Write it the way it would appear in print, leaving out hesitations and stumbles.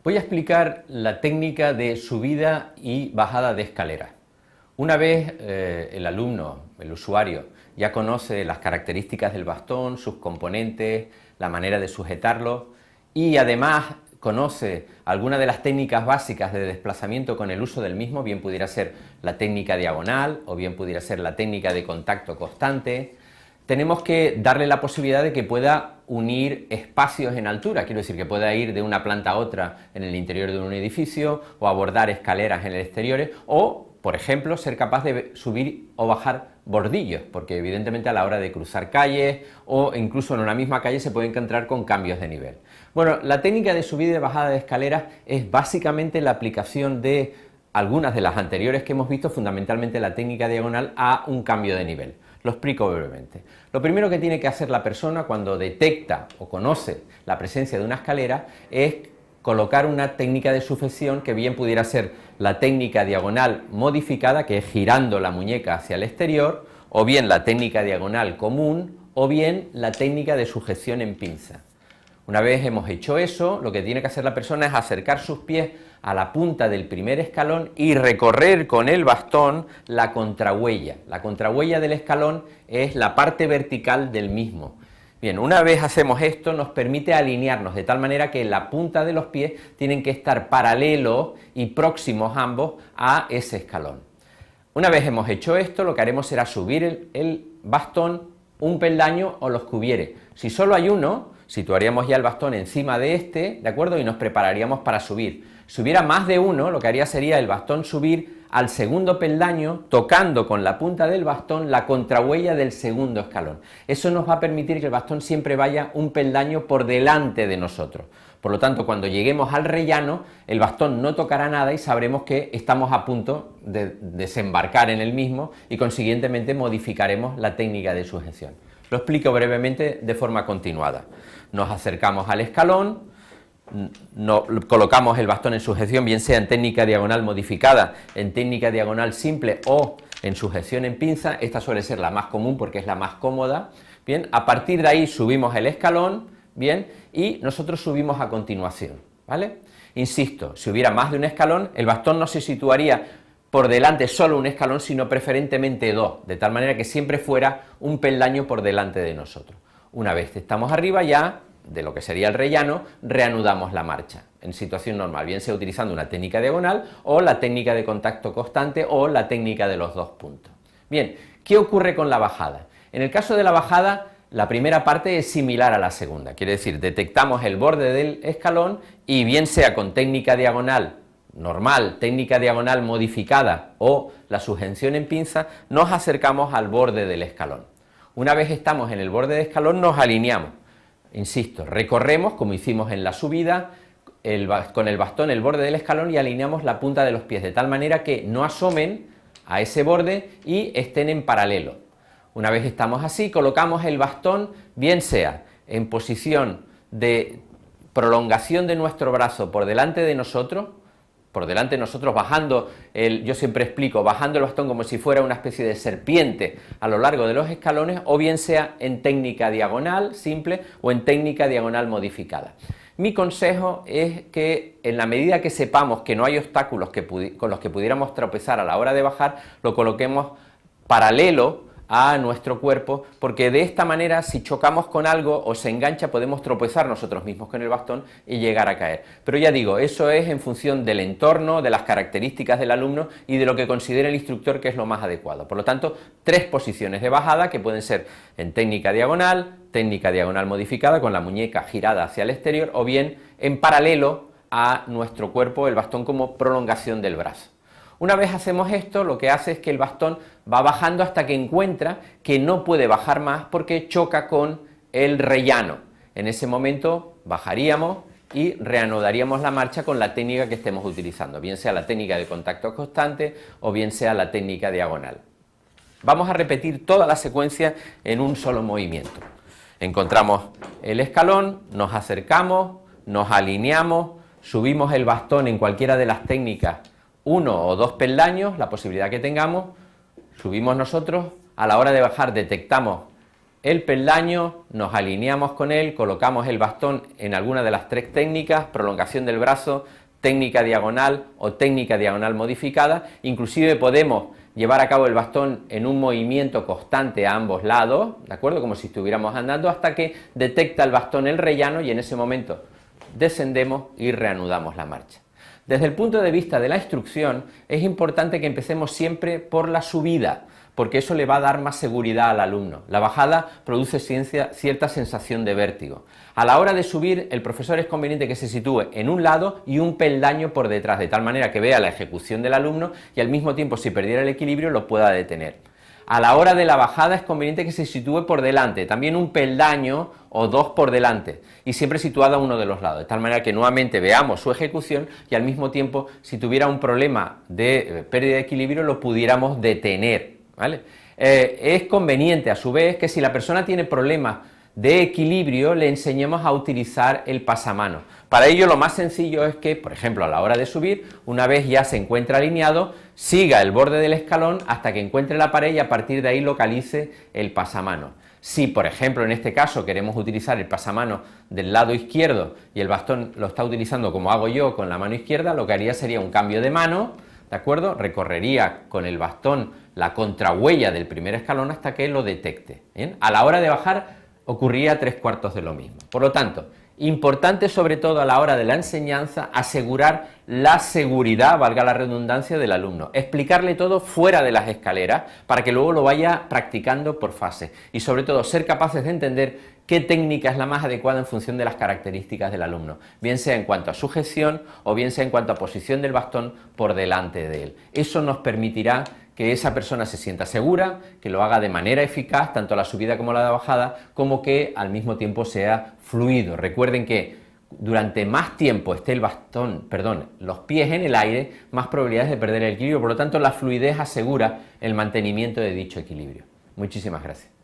Voy a explicar la técnica de subida y bajada de escaleras. Una vez el alumno, el usuario, ya conoce las características del bastón, sus componentes, la manera de sujetarlo y además conoce algunas de las técnicas básicas de desplazamiento con el uso del mismo, bien pudiera ser la técnica diagonal o bien pudiera ser la técnica de contacto constante, tenemos que darle la posibilidad de que pueda unir espacios en altura, quiero decir que pueda ir de una planta a otra en el interior de un edificio o abordar escaleras en el exterior o, por ejemplo, ser capaz de subir o bajar bordillos, porque evidentemente a la hora de cruzar calles o incluso en una misma calle se puede encontrar con cambios de nivel. Bueno, la técnica de subida y bajada de escaleras es básicamente la aplicación de algunas de las anteriores que hemos visto, fundamentalmente la técnica diagonal, a un cambio de nivel. Lo explico brevemente. Lo primero que tiene que hacer la persona cuando detecta o conoce la presencia de una escalera es colocar una técnica de sujeción que bien pudiera ser la técnica diagonal modificada, que es girando la muñeca hacia el exterior, o bien la técnica diagonal común, o bien la técnica de sujeción en pinza. Una vez hemos hecho eso, lo que tiene que hacer la persona es acercar sus pies a la punta del primer escalón y recorrer con el bastón la contrahuella. La contrahuella del escalón es la parte vertical del mismo. Bien, una vez hacemos esto nos permite alinearnos de tal manera que la punta de los pies tienen que estar paralelos y próximos ambos a ese escalón. Una vez hemos hecho esto, lo que haremos será subir el bastón un peldaño o los que hubiere. Si solo hay uno, situaríamos ya el bastón encima de este, ¿de acuerdo? Y nos prepararíamos para subir. Si hubiera más de uno, lo que haría sería el bastón subir al segundo peldaño, tocando con la punta del bastón la contrahuella del segundo escalón. Eso nos va a permitir que el bastón siempre vaya un peldaño por delante de nosotros. Por lo tanto, cuando lleguemos al rellano, el bastón no tocará nada y sabremos que estamos a punto de desembarcar en el mismo y consiguientemente modificaremos la técnica de sujeción. Lo explico brevemente de forma continuada. Nos acercamos al escalón, colocamos el bastón en sujeción, bien sea en técnica diagonal modificada, en técnica diagonal simple o en sujeción en pinza. Esta suele ser la más común porque es la más cómoda. Bien, a partir de ahí subimos el escalón, bien, y nosotros subimos a continuación, ¿vale? Insisto, si hubiera más de un escalón, el bastón no se situaría por delante solo un escalón, sino preferentemente dos, de tal manera que siempre fuera un peldaño por delante de nosotros. Una vez estamos arriba ya de lo que sería el rellano, reanudamos la marcha en situación normal, bien sea utilizando una técnica diagonal o la técnica de contacto constante o la técnica de los dos puntos. Bien, ¿qué ocurre con la bajada? En el caso de la bajada, la primera parte es similar a la segunda, quiere decir, detectamos el borde del escalón y bien sea con técnica diagonal normal, técnica diagonal modificada o la sujeción en pinza, nos acercamos al borde del escalón. Una vez estamos en el borde del escalón, nos alineamos. Insisto, recorremos, como hicimos en la subida, con el bastón el borde del escalón y alineamos la punta de los pies, de tal manera que no asomen a ese borde y estén en paralelo. Una vez estamos así, colocamos el bastón, bien sea en posición de prolongación de nuestro brazo por delante de nosotros, bajando, yo siempre explico, bajando el bastón como si fuera una especie de serpiente a lo largo de los escalones, o bien sea en técnica diagonal simple o en técnica diagonal modificada. Mi consejo es que en la medida que sepamos que no hay obstáculos con los que pudiéramos tropezar a la hora de bajar, lo coloquemos paralelo a nuestro cuerpo, porque de esta manera si chocamos con algo o se engancha podemos tropezar nosotros mismos con el bastón y llegar a caer. Pero ya digo, eso es en función del entorno, de las características del alumno y de lo que considere el instructor que es lo más adecuado. Por lo tanto, 3 posiciones de bajada que pueden ser en técnica diagonal modificada con la muñeca girada hacia el exterior o bien en paralelo a nuestro cuerpo, el bastón como prolongación del brazo. Una vez hacemos esto, lo que hace es que el bastón va bajando hasta que encuentra que no puede bajar más porque choca con el rellano. En ese momento bajaríamos y reanudaríamos la marcha con la técnica que estemos utilizando, bien sea la técnica de contacto constante o bien sea la técnica diagonal. Vamos a repetir toda la secuencia en un solo movimiento. Encontramos el escalón, nos acercamos, nos alineamos, subimos el bastón en cualquiera de las técnicas 1 o 2 peldaños, la posibilidad que tengamos, subimos nosotros, a la hora de bajar detectamos el peldaño, nos alineamos con él, colocamos el bastón en alguna de las 3 técnicas, prolongación del brazo, técnica diagonal o técnica diagonal modificada. Inclusive podemos llevar a cabo el bastón en un movimiento constante a ambos lados, ¿de acuerdo? Como si estuviéramos andando, hasta que detecta el bastón el rellano y en ese momento descendemos y reanudamos la marcha. Desde el punto de vista de la instrucción, es importante que empecemos siempre por la subida, porque eso le va a dar más seguridad al alumno. La bajada produce cierta sensación de vértigo. A la hora de subir, el profesor es conveniente que se sitúe en un lado y un peldaño por detrás, de tal manera que vea la ejecución del alumno y al mismo tiempo, si perdiera el equilibrio, lo pueda detener. A la hora de la bajada es conveniente que se sitúe por delante, también un peldaño o 2 por delante, y siempre situado a uno de los lados, de tal manera que nuevamente veamos su ejecución y al mismo tiempo, si tuviera un problema de pérdida de equilibrio, lo pudiéramos detener, ¿vale? Es conveniente, a su vez, que si la persona tiene problemas de equilibrio, le enseñemos a utilizar el pasamanos. Para ello, lo más sencillo es que, por ejemplo, a la hora de subir, una vez ya se encuentra alineado, siga el borde del escalón hasta que encuentre la pared y a partir de ahí localice el pasamanos. Si, por ejemplo, en este caso queremos utilizar el pasamanos del lado izquierdo y el bastón lo está utilizando como hago yo con la mano izquierda, lo que haría sería un cambio de mano, ¿de acuerdo? Recorrería con el bastón la contrahuella del primer escalón hasta que lo detecte, ¿bien? A la hora de bajar ocurría 3/4 de lo mismo. Por lo tanto, importante sobre todo a la hora de la enseñanza, asegurar la seguridad, valga la redundancia, del alumno. Explicarle todo fuera de las escaleras para que luego lo vaya practicando por fases y sobre todo ser capaces de entender qué técnica es la más adecuada en función de las características del alumno, bien sea en cuanto a sujeción o bien sea en cuanto a posición del bastón por delante de él. Eso nos permitirá que esa persona se sienta segura, que lo haga de manera eficaz, tanto la subida como la bajada, como que al mismo tiempo sea fluido. Recuerden que durante más tiempo esté los pies en el aire, más probabilidades de perder el equilibrio, por lo tanto la fluidez asegura el mantenimiento de dicho equilibrio. Muchísimas gracias.